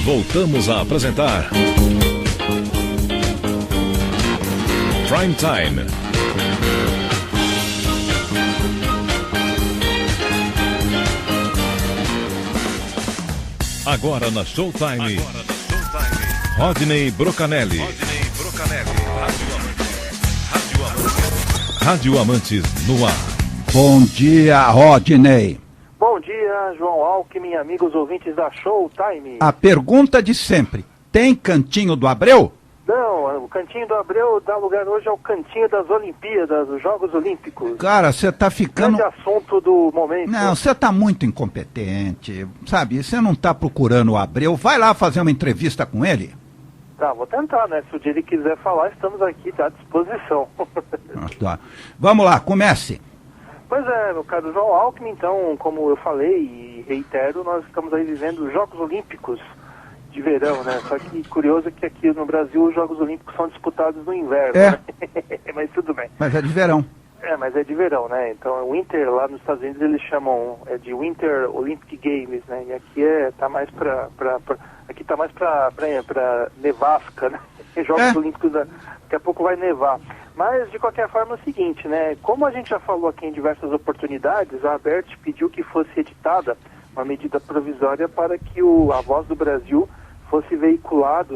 Voltamos a apresentar Prime Time. Agora na Showtime, Rodney Brocanelli. Rádio Amantes no ar. Bom dia, Rodney. Bom dia, João Alckmin, amigos ouvintes da Showtime. A pergunta de sempre, tem Cantinho do Abreu? Não, o Cantinho do Abreu dá lugar hoje ao Cantinho das Olimpíadas, dos Jogos Olímpicos. Cara, você tá ficando... Grande assunto do momento. Não, você tá muito incompetente, sabe? Você não tá procurando o Abreu, vai lá fazer uma entrevista com ele. Tá, vou tentar, né? Se o dia ele quiser falar, estamos aqui, tá à disposição. Tá. Vamos lá, comece. Pois é, meu caro João Alckmin, então, como eu falei e reitero, nós estamos aí vivendo os Jogos Olímpicos de verão, né? Só que curioso é que aqui no Brasil os Jogos Olímpicos são disputados no inverno, né? Mas tudo bem. Mas é de verão. Mas é de verão, né? Então, o Winter, lá nos Estados Unidos, eles chamam de Winter Olympic Games, né? E aqui tá mais aqui tá mais pra nevasca, né? Jogos Olímpicos, daqui a pouco vai nevar. Mas, de qualquer forma, é o seguinte, né? Como a gente já falou aqui em diversas oportunidades, a ABERT pediu que fosse editada uma medida provisória para que a Voz do Brasil fosse veiculado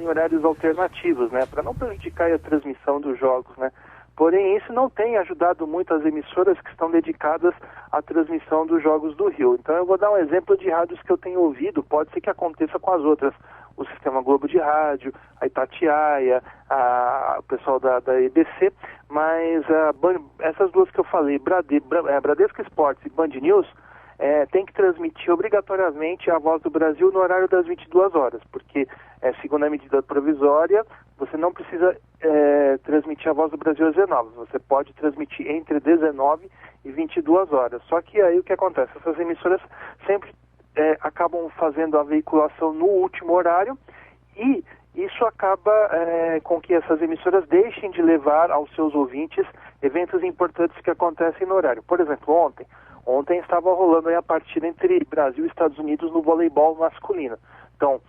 em horários alternativos, né? Para não prejudicar a transmissão dos jogos, né? Porém, isso não tem ajudado muito as emissoras que estão dedicadas à transmissão dos Jogos do Rio. Então, eu vou dar um exemplo de rádios que eu tenho ouvido, pode ser que aconteça com as outras. O Sistema Globo de Rádio, a Itatiaia, o pessoal da EBC, mas essas duas que eu falei, Bradesco Esportes e Band News, tem que transmitir obrigatoriamente a Voz do Brasil no horário das 22 horas, porque, segundo a medida provisória, você não precisa transmitir a Voz do Brasil às 19, você pode transmitir entre 19 e 22 horas. Só que aí o que acontece? Essas emissoras sempre acabam fazendo a veiculação no último horário e isso acaba com que essas emissoras deixem de levar aos seus ouvintes eventos importantes que acontecem no horário. Por exemplo, ontem estava rolando aí a partida entre Brasil e Estados Unidos no voleibol masculino. Então,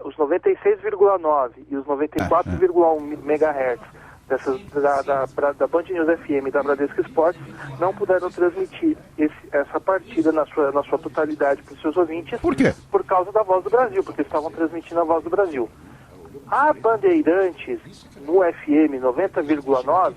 os 96,9 e os 94,1 MHz da Band News FM e da Bradesco Esportes não puderam transmitir essa partida na sua totalidade para os seus ouvintes. Por quê? Por causa da Voz do Brasil, porque estavam transmitindo a Voz do Brasil. A Bandeirantes, no FM 90,9,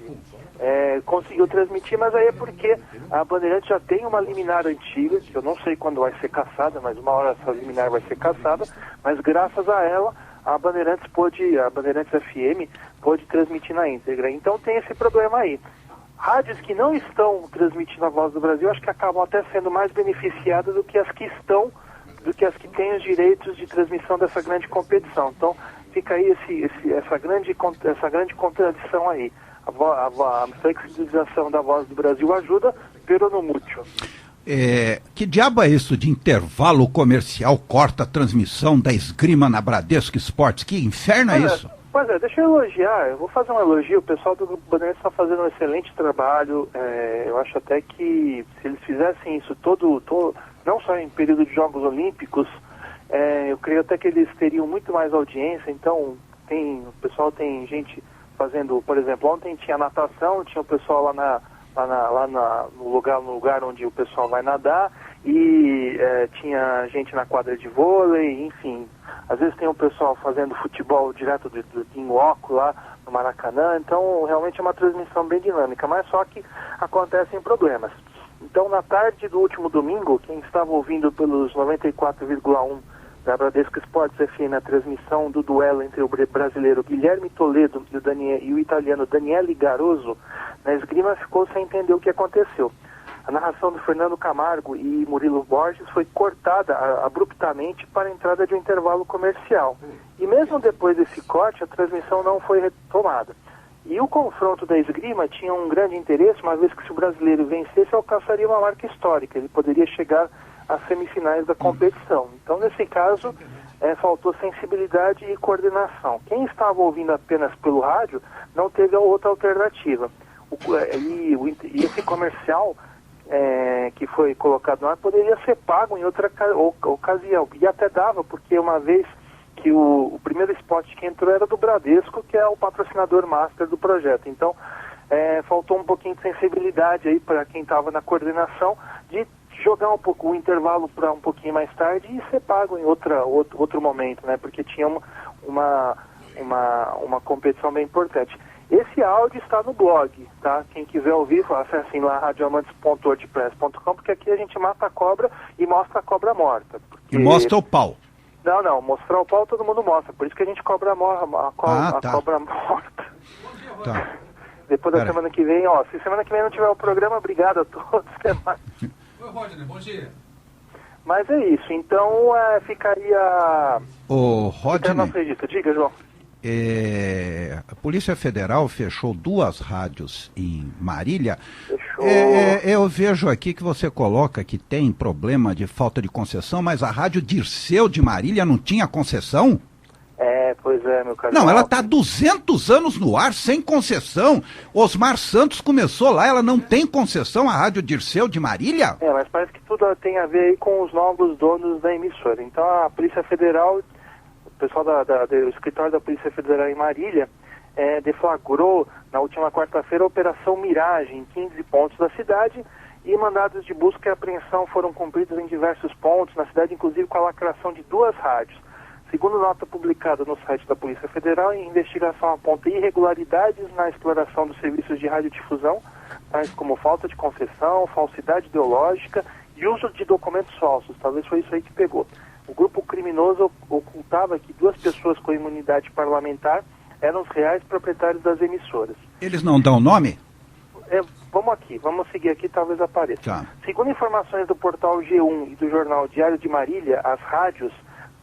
conseguiu transmitir, mas aí é porque a Bandeirantes já tem uma liminar antiga, que eu não sei quando vai ser cassada, mas uma hora essa liminar vai ser cassada, mas graças a ela, a Bandeirantes FM pôde transmitir na íntegra. Então tem esse problema aí. Rádios que não estão transmitindo a Voz do Brasil, acho que acabam até sendo mais beneficiadas do que as que têm os direitos de transmissão dessa grande competição. Então fica aí essa grande contradição aí. A flexibilização da Voz do Brasil ajuda, pero no mucho. Que diabo é isso de intervalo comercial corta a transmissão da esgrima na Bradesco Esportes? Que inferno é isso? Pois é, deixa eu elogiar, eu vou fazer um elogio, o pessoal do Grupo Bandeirantes está fazendo um excelente trabalho, eu acho até que se eles fizessem isso não só em período de Jogos Olímpicos, eu creio até que eles teriam muito mais audiência. Então o pessoal tem gente fazendo, por exemplo, ontem tinha natação, tinha o pessoal lá no lugar onde o pessoal vai nadar e tinha gente na quadra de vôlei, enfim. Às vezes tem o pessoal fazendo futebol direto em loco lá no Maracanã, então realmente é uma transmissão bem dinâmica, mas só que acontecem problemas. Então na tarde do último domingo, quem estava ouvindo pelos 94,1 da Bradesco Esportes FM a transmissão do duelo entre o brasileiro Guilherme Toledo e o italiano Daniele Garoso, na esgrima ficou sem entender o que aconteceu. A narração do Fernando Camargo e Murilo Borges foi cortada abruptamente para a entrada de um intervalo comercial. E mesmo depois desse corte, a transmissão não foi retomada. E o confronto da esgrima tinha um grande interesse, uma vez que se o brasileiro vencesse, alcançaria uma marca histórica. Ele poderia chegar às semifinais da competição. Então, nesse caso, faltou sensibilidade e coordenação. Quem estava ouvindo apenas pelo rádio não teve outra alternativa. E esse comercial que foi colocado no ar poderia ser pago em outra ocasião. E até dava, porque uma vez que o primeiro spot que entrou era do Bradesco, que é o patrocinador master do projeto. Então, faltou um pouquinho de sensibilidade aí para quem estava na coordenação de jogar um pouco o intervalo para um pouquinho mais tarde e ser pago em outro momento, né? Porque tinha uma competição bem importante. Esse áudio está no blog, tá? Quem quiser ouvir, acessem lá radioamantes.wordpress.com, porque aqui a gente mata a cobra e mostra a cobra morta. E mostra o pau. Não, mostrar o pau todo mundo mostra, por isso que a gente cobra a cobra morta. Tá. Depois da semana que vem, se semana que vem não tiver o programa, obrigado a todos. Oi, Rodney, bom dia. Mas é isso, então ficaria... Ô, Rodney, diga, João. A Polícia Federal fechou 2 rádios em Marília. Fechou. Eu vejo aqui que você coloca que tem problema de falta de concessão, mas a Rádio Dirceu de Marília não tinha concessão? Pois é, meu caro. Não, ela está há 200 anos no ar, sem concessão. Osmar Santos começou lá, ela não tem concessão, a Rádio Dirceu de Marília? Mas parece que tudo tem a ver aí com os novos donos da emissora. Então a Polícia Federal, o pessoal do escritório da Polícia Federal em Marília, deflagrou na última quarta-feira a Operação Miragem em 15 pontos da cidade, e mandados de busca e apreensão foram cumpridos em diversos pontos na cidade, inclusive com a lacração de 2 rádios. Segundo nota publicada no site da Polícia Federal, a investigação aponta irregularidades na exploração dos serviços de radiodifusão, tais como falta de concessão, falsidade ideológica e uso de documentos falsos. Talvez foi isso aí que pegou. O grupo criminoso ocultava que 2 pessoas com imunidade parlamentar eram os reais proprietários das emissoras. Eles não dão nome? Vamos seguir aqui, talvez apareça. Tá. Segundo informações do portal G1 e do jornal Diário de Marília, as rádios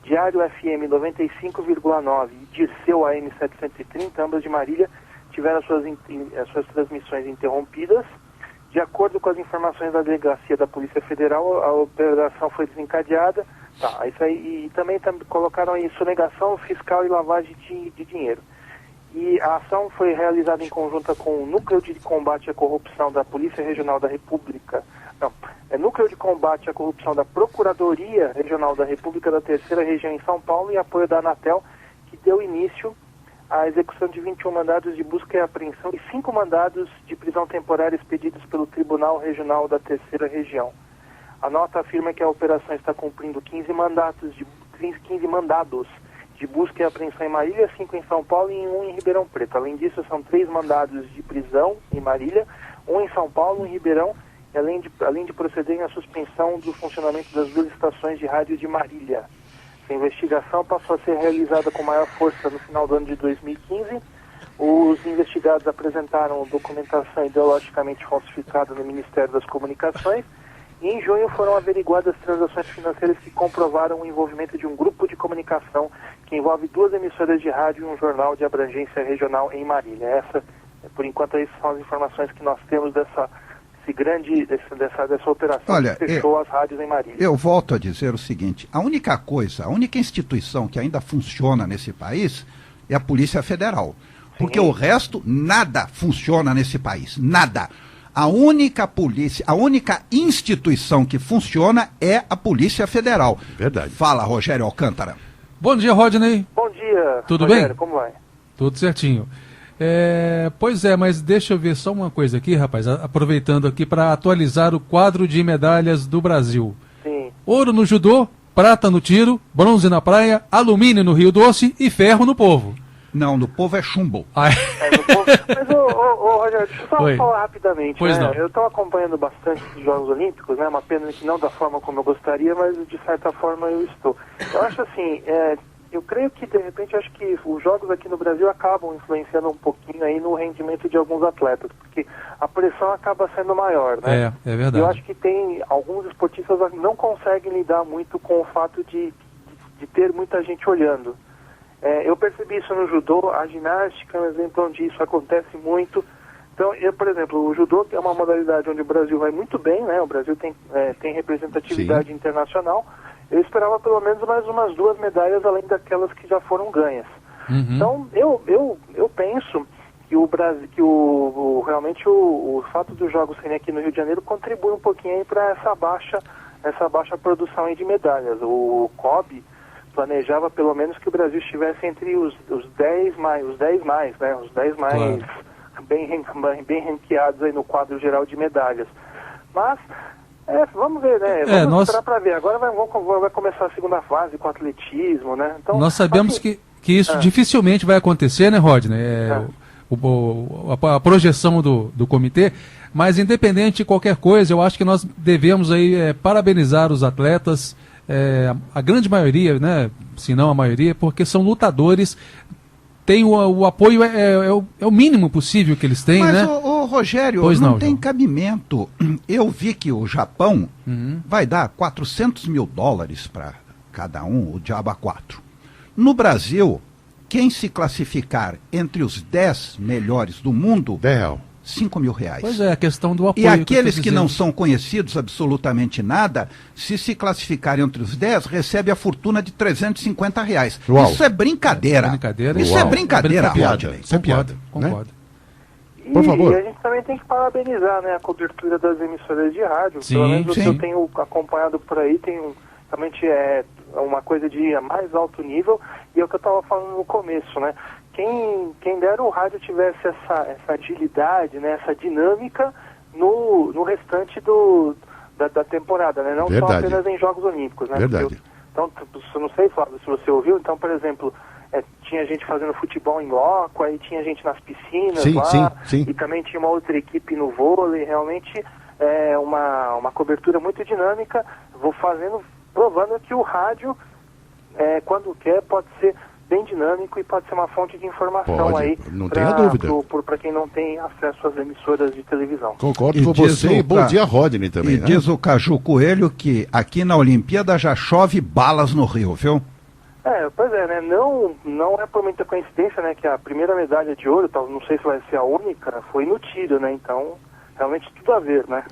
Diário FM 95,9 e Dirceu AM 730, ambas de Marília, tiveram as suas transmissões interrompidas. De acordo com as informações da delegacia da Polícia Federal, a operação foi desencadeada. Isso aí, e também colocaram aí sonegação fiscal e lavagem de dinheiro. E a ação foi realizada em conjunto com o Núcleo de Combate à Corrupção da Polícia Regional da República. Núcleo de Combate à Corrupção da Procuradoria Regional da República da Terceira Região em São Paulo e apoio da Anatel, que deu início à execução de 21 mandados de busca e apreensão e 5 mandados de prisão temporária expedidos pelo Tribunal Regional da Terceira Região. A nota afirma que a operação está cumprindo 15 mandados de busca e apreensão em Marília, 5 em São Paulo e 1 em Ribeirão Preto. Além disso, são 3 mandados de prisão em Marília, 1 em São Paulo, 1 em Ribeirão, além de procederem à suspensão do funcionamento das 2 estações de rádio de Marília. A investigação passou a ser realizada com maior força no final do ano de 2015. Os investigados apresentaram documentação ideologicamente falsificada no Ministério das Comunicações e em junho foram averiguadas transações financeiras que comprovaram o envolvimento de um grupo de comunicação que envolve 2 emissoras de rádio e um jornal de abrangência regional em Marília. Por enquanto, essas são as informações que nós temos dessa operação. Olha, que fechou as rádios em Marília. Eu volto a dizer o seguinte, a única instituição que ainda funciona nesse país é a Polícia Federal. Porque o resto, nada funciona nesse país, nada. A única instituição que funciona é a Polícia Federal. Verdade. Fala, Rogério Alcântara. Bom dia, Rodney. Bom dia, Tudo Rogério, bem? como vai? Tudo certinho. Pois é, mas deixa eu ver só uma coisa aqui, rapaz, aproveitando aqui para atualizar o quadro de medalhas do Brasil. Sim. Ouro no judô, prata no tiro, bronze na praia, alumínio no Rio Doce e ferro no povo. Não, no povo é chumbo. Ai. Mas, Rogério, deixa eu só Oi. falar rapidamente. Pois não. Eu estou acompanhando bastante os Jogos Olímpicos, né? Uma pena que não da forma como eu gostaria, mas de certa forma eu estou. Eu acho assim, eu creio que de repente acho que os jogos aqui no Brasil acabam influenciando um pouquinho aí no rendimento de alguns atletas, porque a pressão acaba sendo maior, né? É verdade. Eu acho que tem alguns esportistas que não conseguem lidar muito com o fato de ter muita gente olhando. Eu percebi isso no judô, a ginástica é um exemplo onde isso acontece muito. Então, por exemplo, o judô é uma modalidade onde o Brasil vai muito bem, né? O Brasil tem representatividade internacional. Eu esperava pelo menos mais umas 2 medalhas além daquelas que já foram ganhas. Uhum. Então, eu penso que o Brasil, realmente o fato dos jogos serem aqui no Rio de Janeiro contribui um pouquinho aí para essa baixa produção aí de medalhas. O COB planejava pelo menos que o Brasil estivesse entre os 10 mais, né? Os 10 mais claro, bem ranqueados aí no quadro geral de medalhas. Mas vamos ver, né? Vamos esperar para ver. Agora vai começar a segunda fase com o atletismo, né? Então, nós sabemos que isso dificilmente vai acontecer, né, Rodney? A projeção do comitê, mas independente de qualquer coisa, eu acho que nós devemos aí parabenizar os atletas, a grande maioria, né, se não a maioria, porque são lutadores, tem o apoio, é o mínimo possível que eles têm, mas, né? Ô, Rogério, pois não não, tem João. cabimento. Eu vi que o Japão vai dar $400 mil para cada um, o diabo a 4. No Brasil, quem se classificar entre os 10 melhores do mundo, R$5 mil. Pois é, a questão do apoio. E aqueles que não são conhecidos absolutamente nada, se classificarem entre os 10, recebe a fortuna de R$350. Uau. Isso é brincadeira. Isso é brincadeira, Rodney. Isso é piada. Concordo. Né? Por favor. E a gente também tem que parabenizar, né, a cobertura das emissoras de rádio. Sim, pelo menos o que sim. eu tenho acompanhado por aí realmente é uma coisa de mais alto nível, e é o que eu estava falando no começo, né? Quem dera o rádio tivesse essa agilidade, né, essa dinâmica no restante da temporada, né? Não só apenas em Jogos Olímpicos, né? Verdade. Então, eu não sei, Flávio, se você ouviu, então, por exemplo, tinha gente fazendo futebol em loco, aí tinha gente nas piscinas sim. E também tinha uma outra equipe no vôlei, realmente uma cobertura muito dinâmica, provando que o rádio, quando quer, pode ser bem dinâmico e pode ser uma fonte de informação aí, não tenha dúvida, para quem não tem acesso às emissoras de televisão. Concordo com você, e bom dia, Rodney, também. E diz o Caju Coelho que aqui na Olimpíada já chove balas no Rio, viu? Pois é, né? Não é por muita coincidência, né, que a primeira medalha de ouro, não sei se vai ser a única, foi no tiro, né? Então, realmente tudo a ver, né?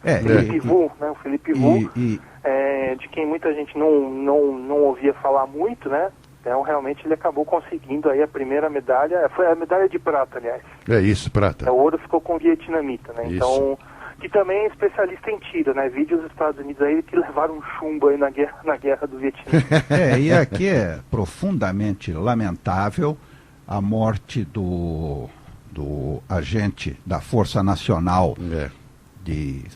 Felipe Vu, né? O Felipe Vu, de quem muita gente não ouvia falar muito, né? Então, realmente, ele acabou conseguindo aí a primeira medalha, foi a medalha de prata, aliás. É isso, prata. O ouro ficou com vietnamita, né? Isso. Então, que também é especialista em tiro, né? Vi os Estados Unidos aí que levaram um chumbo aí na guerra do Vietnã. E aqui é profundamente lamentável a morte do agente da Força Nacional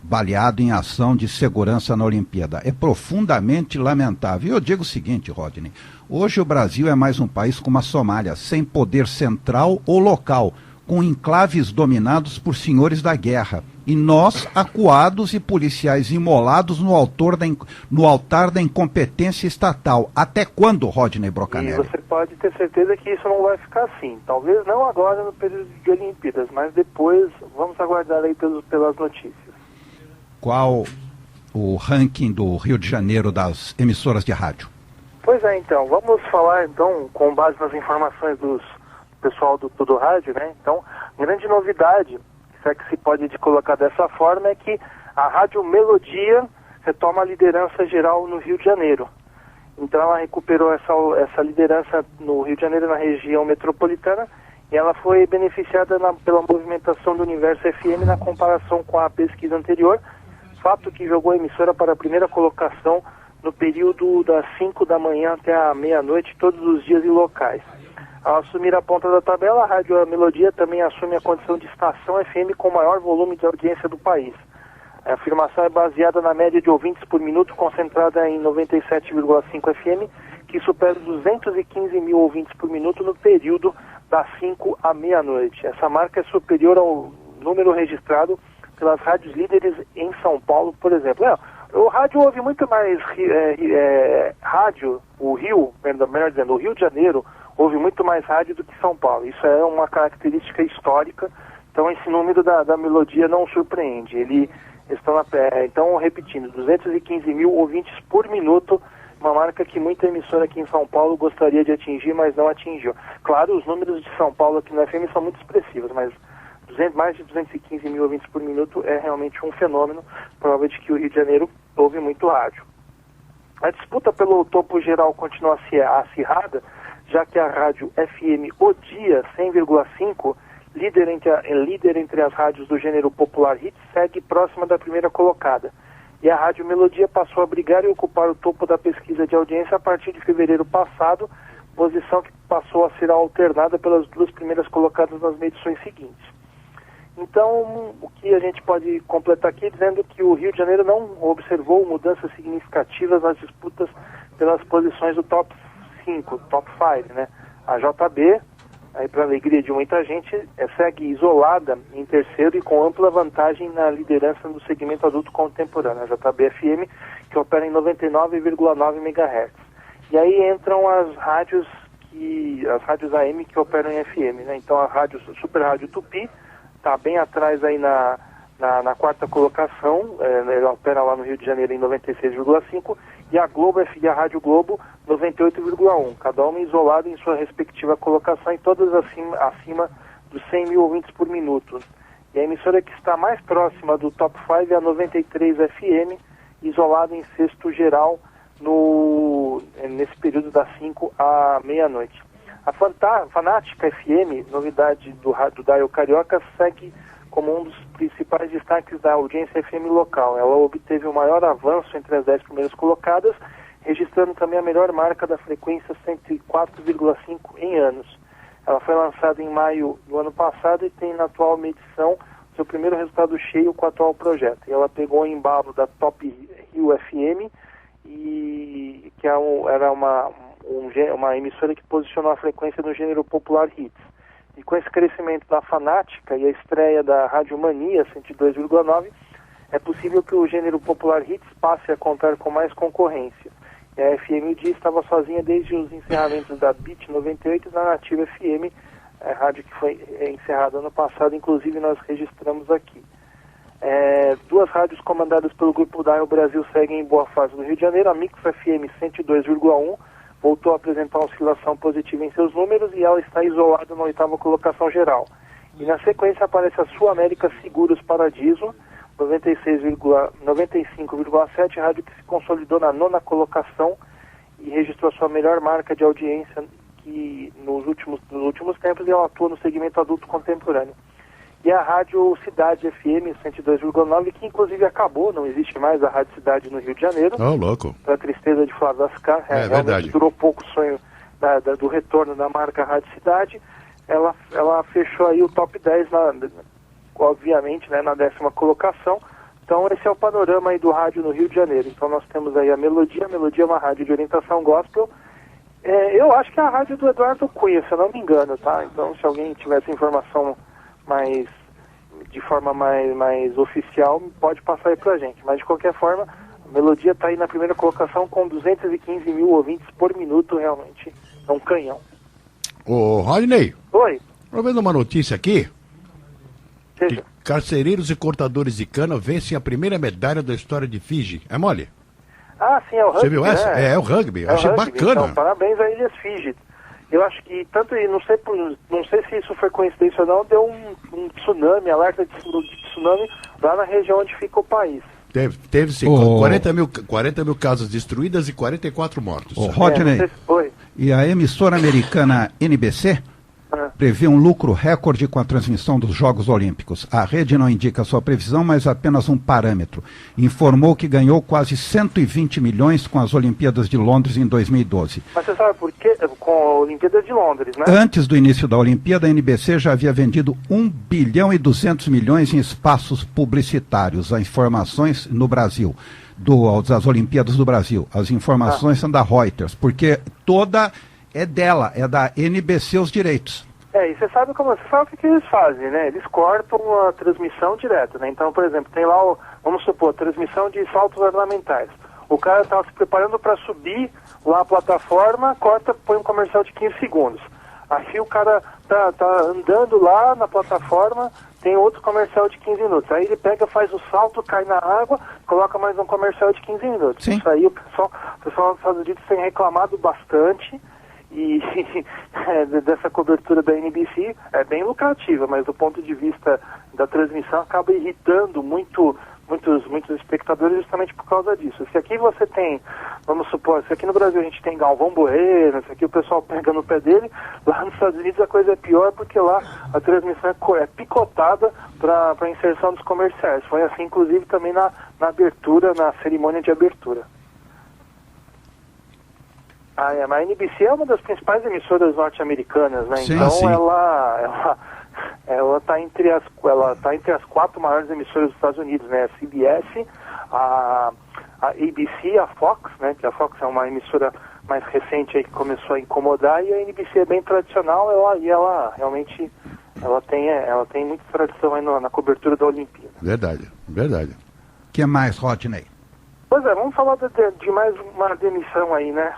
baleado em ação de segurança na Olimpíada. É profundamente lamentável. E eu digo o seguinte, Rodney, hoje o Brasil é mais um país como a Somália, sem poder central ou local, com enclaves dominados por senhores da guerra. E nós, acuados e policiais imolados no altar da incompetência estatal. Até quando, Rodney Brocanelli? E você pode ter certeza que isso não vai ficar assim. Talvez não agora no período de Olimpíadas, mas depois vamos aguardar aí pelas notícias. Qual o ranking do Rio de Janeiro das emissoras de rádio? Pois é, então, vamos falar então com base nas informações do pessoal do rádio, né? Então, grande novidade, se é que se pode colocar dessa forma, é que a Rádio Melodia retoma a liderança geral no Rio de Janeiro. Então ela recuperou essa liderança no Rio de Janeiro, na região metropolitana, e ela foi beneficiada pela movimentação do Universo FM na comparação com a pesquisa anterior, fato que jogou a emissora para a primeira colocação no período das 5 da manhã até a meia-noite, todos os dias e locais. Ao assumir a ponta da tabela, a Rádio Melodia também assume a condição de estação FM com maior volume de audiência do país. A afirmação é baseada na média de ouvintes por minuto, concentrada em 97,5 FM, que supera 215 mil ouvintes por minuto no período das 5 à meia-noite. Essa marca é superior ao número registrado pelas rádios líderes em São Paulo, por exemplo. O rádio ouve muito mais rádio, o Rio de Janeiro houve muito mais rádio do que São Paulo. Isso é uma característica histórica, então esse número da Melodia não surpreende. Então, repetindo, 215 mil ouvintes por minuto, uma marca que muita emissora aqui em São Paulo gostaria de atingir, mas não atingiu. Claro, os números de São Paulo aqui no FM são muito expressivos, mas mais de 215 mil ouvintes por minuto é realmente um fenômeno, prova de que o Rio de Janeiro ouve muito rádio. A disputa pelo topo geral continua acirrada, já que a rádio FM O Dia 100,5 líder entre as rádios do gênero popular hits, segue próxima da primeira colocada. E a Rádio Melodia passou a brigar e ocupar o topo da pesquisa de audiência a partir de fevereiro passado, posição que passou a ser alternada pelas duas primeiras colocadas nas medições seguintes. Então, o que a gente pode completar aqui dizendo que o Rio de Janeiro não observou mudanças significativas nas disputas pelas posições do top 5, top 5, né? A JB, aí para alegria de muita gente, segue isolada em terceiro e com ampla vantagem na liderança do segmento adulto contemporâneo, a JB-FM, que opera em 99,9 MHz. E aí entram as rádios AM que operam em FM, né? Então a Super Rádio Tupi está bem atrás aí na quarta colocação, ela opera lá no Rio de Janeiro em 96,5, e a Globo e a Rádio Globo 98,1, cada uma isolada em sua respectiva colocação e todas acima dos 100 mil ouvintes por minuto. E a emissora que está mais próxima do top 5 é a 93 FM, isolada em sexto geral nesse período das 5 à meia-noite. A Fanática FM, novidade do Dial Carioca, segue como um dos principais destaques da audiência FM local. Ela obteve o maior avanço entre as 10 primeiras colocadas, registrando também a melhor marca da frequência 104,5 em anos. Ela foi lançada em maio do ano passado e tem na atual medição seu primeiro resultado cheio com o atual projeto. E ela pegou o embalo da Top Rio FM, e que era uma emissora que posicionou a frequência no gênero popular hits. E com esse crescimento da Fanática e a estreia da Rádio Mania 102,9, é possível que o gênero popular hits passe a contar com mais concorrência. E a FM Dia estava sozinha desde os encerramentos da BIT 98 e da Nativa FM, a rádio que foi encerrada ano passado, inclusive nós registramos aqui. Duas rádios comandadas pelo Grupo Dial Brasil seguem em boa fase no Rio de Janeiro. A Mix FM 102,1 voltou a apresentar uma oscilação positiva em seus números e ela está isolada na 8ª colocação geral. E na sequência aparece a Sul América Seguros Paradiso, 95,7, rádio que se consolidou na 9ª colocação e registrou sua melhor marca de audiência que nos últimos tempos, e ela atua no segmento adulto contemporâneo. E a Rádio Cidade FM 102,9, que inclusive acabou, não existe mais a Rádio Cidade no Rio de Janeiro. Oh, louco. Para a tristeza de Flávio Ascar, verdade. Durou pouco o sonho do retorno da marca Rádio Cidade. Ela fechou aí o top 10, obviamente, né, na 10ª colocação. Então esse é o panorama aí do rádio no Rio de Janeiro. Então nós temos aí a Melodia é uma rádio de orientação gospel. Eu acho que é a rádio do Eduardo Cunha, se eu não me engano, tá? Então se alguém tiver essa informação de forma mais oficial, pode passar aí pra gente. Mas de qualquer forma, a Melodia está aí na primeira colocação com 215 mil ouvintes por minuto, realmente é um canhão. Ô, Rodney. Oi. Tô vendo uma notícia aqui. Seja. Que carcereiros e cortadores de cana vencem a primeira medalha da história de Fiji. É mole? Ah, sim, é o rugby. Você viu essa? Né? É o rugby. Achei rugby, bacana. Então, parabéns a Ilhas Fiji. Eu acho que tanto, não sei se isso foi coincidência ou não, deu um tsunami, alerta de tsunami lá na região onde fica o país. Teve sim, 40 mil casas destruídas e 44 mortos. Rodney, e a emissora americana NBC prevê um lucro recorde com a transmissão dos Jogos Olímpicos. A rede não indica sua previsão, mas apenas um parâmetro. Informou que ganhou quase 120 milhões com as Olimpíadas de Londres em 2012. Mas você sabe por quê? Com a Olimpíada de Londres, né? Antes do início da Olimpíada, a NBC já havia vendido 1 bilhão e 200 milhões em espaços publicitários. As informações no Brasil, das Olimpíadas do Brasil. As informações são da Reuters, porque toda é dela, é da NBC os direitos. E você sabe o que eles fazem, né? Eles cortam a transmissão direto, né? Então, por exemplo, tem lá, vamos supor, transmissão de saltos ornamentais. O cara está se preparando para subir lá a plataforma, põe um comercial de 15 segundos. Aí o cara tá andando lá na plataforma, tem outro comercial de 15 minutos. Aí ele pega, faz o salto, cai na água, coloca mais um comercial de 15 minutos. Sim. Isso aí o pessoal dos Estados Unidos tem reclamado bastante. E dessa cobertura da NBC é bem lucrativa, mas do ponto de vista da transmissão acaba irritando muito muitos espectadores justamente por causa disso. Se aqui você tem, vamos supor, se aqui no Brasil a gente tem Galvão Bueno, se aqui o pessoal pega no pé dele, lá nos Estados Unidos a coisa é pior porque lá a transmissão é picotada para inserção dos comerciais. Foi assim, inclusive, também na abertura, na cerimônia de abertura. A NBC é uma das principais emissoras norte-americanas, né? Sim, então sim. ela está entre as 4 maiores emissoras dos Estados Unidos, né? A CBS, a ABC, a Fox, né? Que a Fox é uma emissora mais recente aí que começou a incomodar, e a NBC é bem tradicional, ela realmente tem muita tradição aí na cobertura da Olimpíada. Verdade. O que mais, Rodney? Pois é, vamos falar de mais uma demissão aí, né?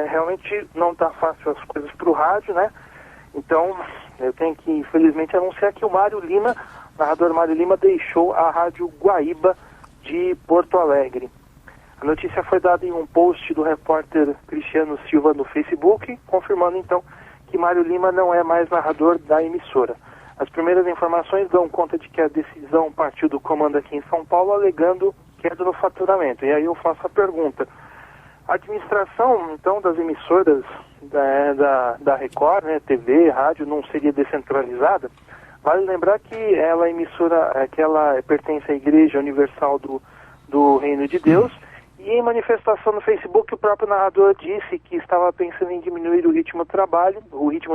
Realmente não está fácil as coisas para o rádio, né? Então, eu tenho que, infelizmente, anunciar que o narrador Mário Lima, deixou a Rádio Guaíba de Porto Alegre. A notícia foi dada em um post do repórter Cristiano Silva no Facebook, confirmando, então, que Mário Lima não é mais narrador da emissora. As primeiras informações dão conta de que a decisão partiu do comando aqui em São Paulo, alegando queda no faturamento. E aí eu faço a pergunta: a administração, então, das emissoras da Record, né, TV, rádio, não seria descentralizada? Vale lembrar que ela pertence à Igreja Universal do Reino de Deus, e em manifestação no Facebook o próprio narrador disse que estava pensando em diminuir o ritmo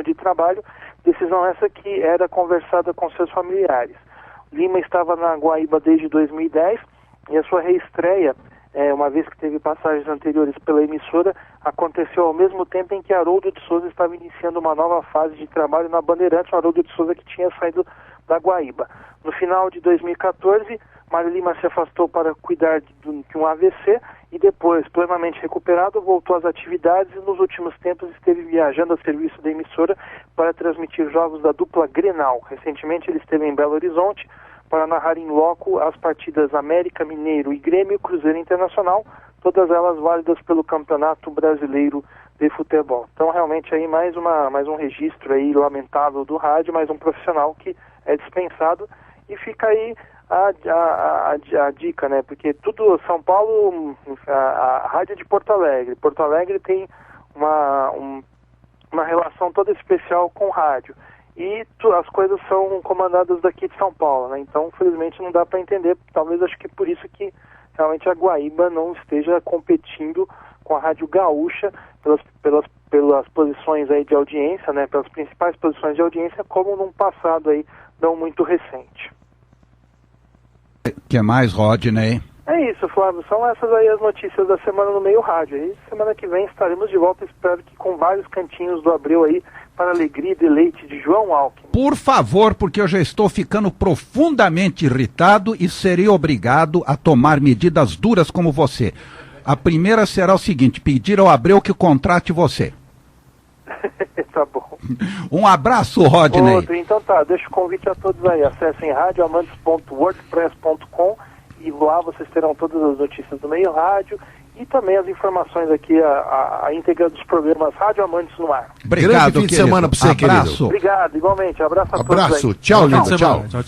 de trabalho, decisão essa que era conversada com seus familiares. Lima estava na Guaíba desde 2010, e a sua reestreia, uma vez que teve passagens anteriores pela emissora, aconteceu ao mesmo tempo em que Haroldo de Souza estava iniciando uma nova fase de trabalho na Bandeirantes, Haroldo de Souza que tinha saído da Guaíba. No final de 2014, Mário Lima se afastou para cuidar de um AVC e depois, plenamente recuperado, voltou às atividades e nos últimos tempos esteve viajando a serviço da emissora para transmitir jogos da dupla Grenal. Recentemente ele esteve em Belo Horizonte para narrar em loco as partidas América Mineiro e Grêmio, Cruzeiro Internacional, todas elas válidas pelo Campeonato Brasileiro de Futebol. Então realmente aí mais um registro aí lamentável do rádio, mais um profissional que é dispensado, e fica aí a dica, né? Porque tudo, São Paulo, a rádio de Porto Alegre tem uma relação toda especial com rádio. E as coisas são comandadas daqui de São Paulo, né? Então, infelizmente, não dá para entender. Talvez acho que por isso que realmente a Guaíba não esteja competindo com a Rádio Gaúcha pelas posições aí de audiência, né? Pelas principais posições de audiência, como num passado aí não muito recente. O que mais, Rodney? É isso, Flávio. São essas aí as notícias da semana no Meio Rádio. E semana que vem estaremos de volta, espero que com vários cantinhos do Abreu aí, para a alegria e deleite de João Alckmin. Por favor, porque eu já estou ficando profundamente irritado e serei obrigado a tomar medidas duras como você. A primeira será o seguinte: pedir ao Abreu que contrate você. Tá bom. Um abraço, Rodney. Outro, então tá, deixa o convite a todos aí. Acessem radioamantes.wordpress.com e lá vocês terão todas as notícias do Meio Rádio e também as informações aqui, a íntegra dos programas Rádio Amantes no ar. Obrigado, grande fim de semana para você, abraço. querido. Obrigado, igualmente. Abraço a todos aí. Abraço, tchau, Lima, tchau. Tchau.